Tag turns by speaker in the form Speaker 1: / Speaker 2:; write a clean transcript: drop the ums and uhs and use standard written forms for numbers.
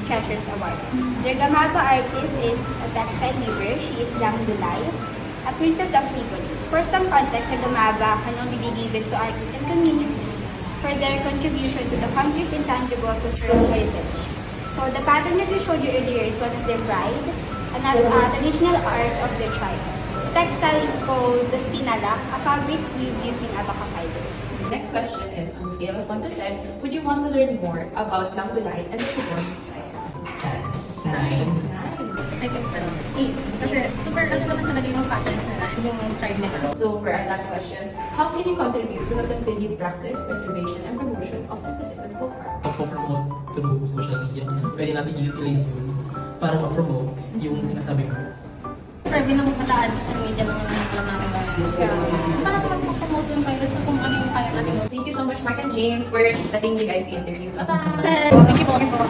Speaker 1: Treasures Award. Their Gamaba artist is a textile weaver. She is Dang Dulay, a princess of Tripoli. For some context, the Gamaba can only be given to artists and communities for their contribution to the country's intangible cultural heritage. So the pattern that we showed you earlier is one of their pride, another traditional art of their tribe. The textile is called tinalak, a fabric weaved using abaca fibers.
Speaker 2: Next question is, on a scale of 1 to 10, would you want to learn more about Lang Dulay and the Tripoli tribe?
Speaker 3: 9.
Speaker 2: 9.
Speaker 4: I think 8. Kasi super naman talaga yung patterns nila, yung tribe nila.
Speaker 2: So for our last question, how can you contribute to the continued practice, preservation, and promotion of the specific folk art?
Speaker 3: Pag-promote through social media, pwede natin i-utilize yun para ma-promote yung sinasabi mo.
Speaker 4: Private na mapataan sa media lang naman natin gawin. Parang mag-promote yung kayo sa kung ano yung kaya natin.
Speaker 2: Thank you so much, Mark and James, for letting you guys the interview. Bye-bye!
Speaker 4: Thank you po.